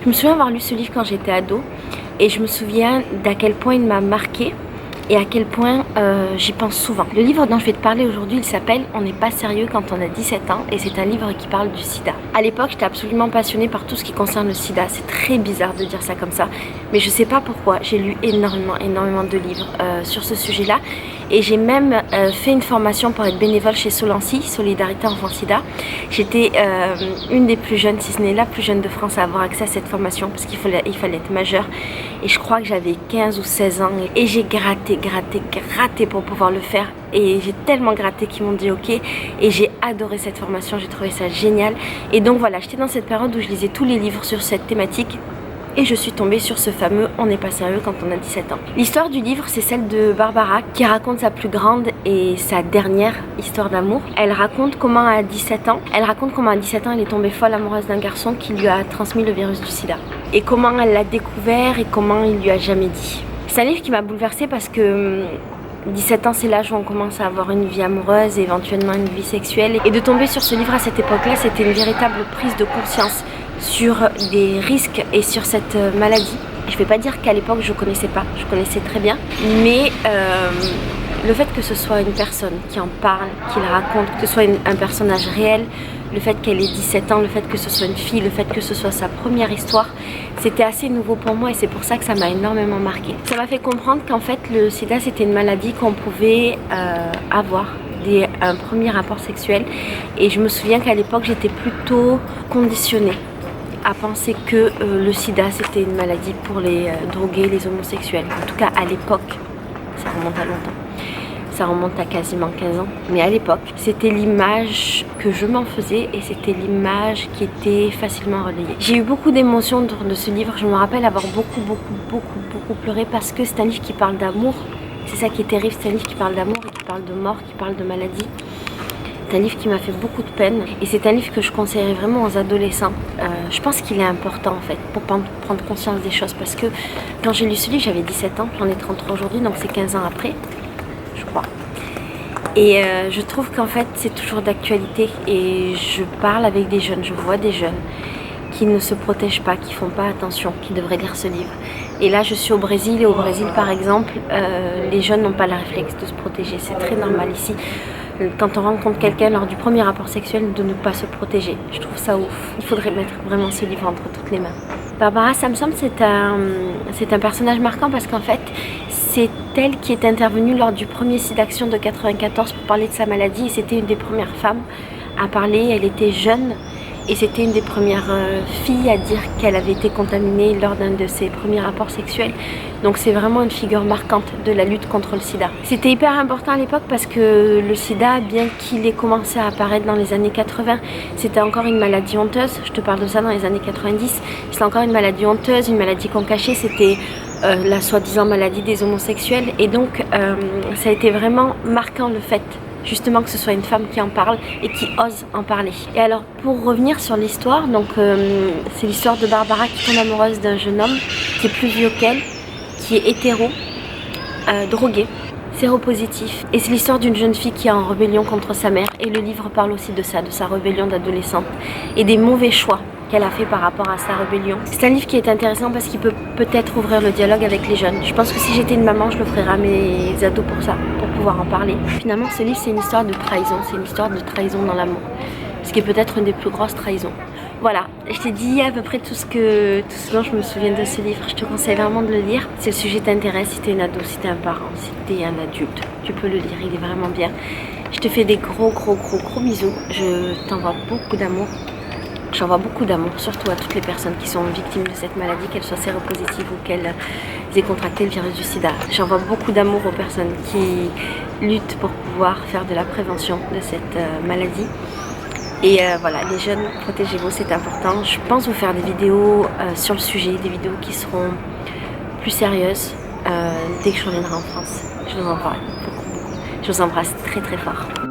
Je me souviens avoir lu ce livre quand j'étais ado et je me souviens d'à quel point il m'a marqué et à quel point j'y pense souvent. Le livre dont je vais te parler aujourd'hui, il s'appelle « On n'est pas sérieux quand on a 17 ans » et c'est un livre qui parle du sida. À l'époque, j'étais absolument passionnée par tout ce qui concerne le sida. C'est très bizarre de dire ça comme ça, mais je sais pas pourquoi. J'ai lu énormément de livres sur ce sujet-là et j'ai même fait une formation pour être bénévole chez Solancy, Solidarité Enfants Sida. J'étais une des plus jeunes, si ce n'est la plus jeune de France à avoir accès à cette formation parce qu'il fallait être majeur et je crois que j'avais 15 ou 16 ans et j'ai gratté pour pouvoir le faire et j'ai tellement gratté qu'ils m'ont dit ok et j'ai adoré cette formation, j'ai trouvé ça génial et donc voilà, j'étais dans cette période où je lisais tous les livres sur cette thématique et je suis tombée sur ce fameux « On n'est pas sérieux quand on a 17 ans ». L'histoire du livre, c'est celle de Barbara qui raconte sa plus grande et sa dernière histoire d'amour. Elle raconte comment à 17 ans, elle est tombée folle amoureuse d'un garçon qui lui a transmis le virus du sida. Et comment elle l'a découvert et comment il lui a jamais dit. C'est un livre qui m'a bouleversée parce que 17 ans, c'est l'âge où on commence à avoir une vie amoureuse et éventuellement une vie sexuelle. Et de tomber sur ce livre à cette époque-là, c'était une véritable prise de conscience sur des risques et sur cette maladie. Je ne vais pas dire qu'à l'époque je connaissais pas, je connaissais très bien, mais le fait que ce soit une personne qui en parle, qui le raconte, que ce soit un personnage réel, le fait qu'elle ait 17 ans, le fait que ce soit une fille, le fait que ce soit sa première histoire, c'était assez nouveau pour moi et c'est pour ça que ça m'a énormément marqué. Ça m'a fait comprendre qu'en fait le sida c'était une maladie qu'on pouvait avoir un premier rapport sexuel et je me souviens qu'à l'époque j'étais plutôt conditionnée à penser que le sida c'était une maladie pour les drogués, les homosexuels. En tout cas à l'époque, ça remonte à longtemps. Ça remonte à quasiment 15 ans. Mais à l'époque, c'était l'image que je m'en faisais et c'était l'image qui était facilement relayée. J'ai eu beaucoup d'émotions autour de ce livre. Je me rappelle avoir beaucoup pleuré parce que c'est un livre qui parle d'amour. C'est ça qui est terrible, c'est un livre qui parle d'amour et qui parle de mort, qui parle de maladie. C'est un livre qui m'a fait beaucoup de peine et c'est un livre que je conseillerais vraiment aux adolescents. Je pense qu'il est important en fait pour prendre conscience des choses parce que quand j'ai lu ce livre j'avais 17 ans, j'en ai 33 aujourd'hui donc c'est 15 ans après, je crois. Et je trouve qu'en fait c'est toujours d'actualité et je parle avec des jeunes, je vois des jeunes qui ne se protègent pas, qui font pas attention, qui devraient lire ce livre. Et là je suis au Brésil et au Brésil par exemple, les jeunes n'ont pas le réflexe de se protéger, c'est très normal ici. Quand on rencontre quelqu'un lors du premier rapport sexuel, de ne pas se protéger. Je trouve ça ouf. Il faudrait mettre vraiment ce livre entre toutes les mains. Barbara Samson, c'est un personnage marquant parce qu'en fait, c'est elle qui est intervenue lors du premier SIDAction de 94 pour parler de sa maladie. Et c'était une des premières femmes à parler. Elle était jeune et c'était une des premières filles à dire qu'elle avait été contaminée lors d'un de ses premiers rapports sexuels. Donc c'est vraiment une figure marquante de la lutte contre le sida. C'était hyper important à l'époque parce que le sida, bien qu'il ait commencé à apparaître dans les années 80, c'était encore une maladie honteuse. Je te parle de ça dans les années 90. C'était encore une maladie honteuse, une maladie qu'on cachait. C'était la soi-disant maladie des homosexuels. Et donc ça a été vraiment marquant le fait justement que ce soit une femme qui en parle et qui ose en parler. Et alors pour revenir sur l'histoire, donc c'est l'histoire de Barbara qui tombe amoureuse d'un jeune homme qui est plus vieux qu'elle, qui est hétéro, drogué, séropositif. Et c'est l'histoire d'une jeune fille qui est en rébellion contre sa mère. Et le livre parle aussi de ça, de sa rébellion d'adolescente et des mauvais choix qu'elle a fait par rapport à sa rébellion. C'est un livre qui est intéressant parce qu'il peut peut-être ouvrir le dialogue avec les jeunes. Je pense que si j'étais une maman, je le ferais à mes ados pour ça, pour pouvoir en parler. Finalement, ce livre, c'est une histoire de trahison. C'est une histoire de trahison dans l'amour. Ce qui est peut-être une des plus grosses trahisons. Voilà, je t'ai dit à peu près tout ce dont je me souviens de ce livre. Je te conseille vraiment de le lire. Si le sujet t'intéresse, si t'es une ado, si t'es un parent, si t'es un adulte, tu peux le lire, il est vraiment bien. Je te fais des gros bisous. Je t'envoie beaucoup d'amour. J'envoie beaucoup d'amour, surtout à toutes les personnes qui sont victimes de cette maladie, qu'elles soient séropositives ou qu'elles aient contracté le virus du sida. J'envoie beaucoup d'amour aux personnes qui luttent pour pouvoir faire de la prévention de cette maladie. Et voilà, les jeunes, protégez-vous, c'est important. Je pense vous faire des vidéos sur le sujet, des vidéos qui seront plus sérieuses dès que je reviendrai en France. Je vous embrasse beaucoup. Je vous embrasse très fort.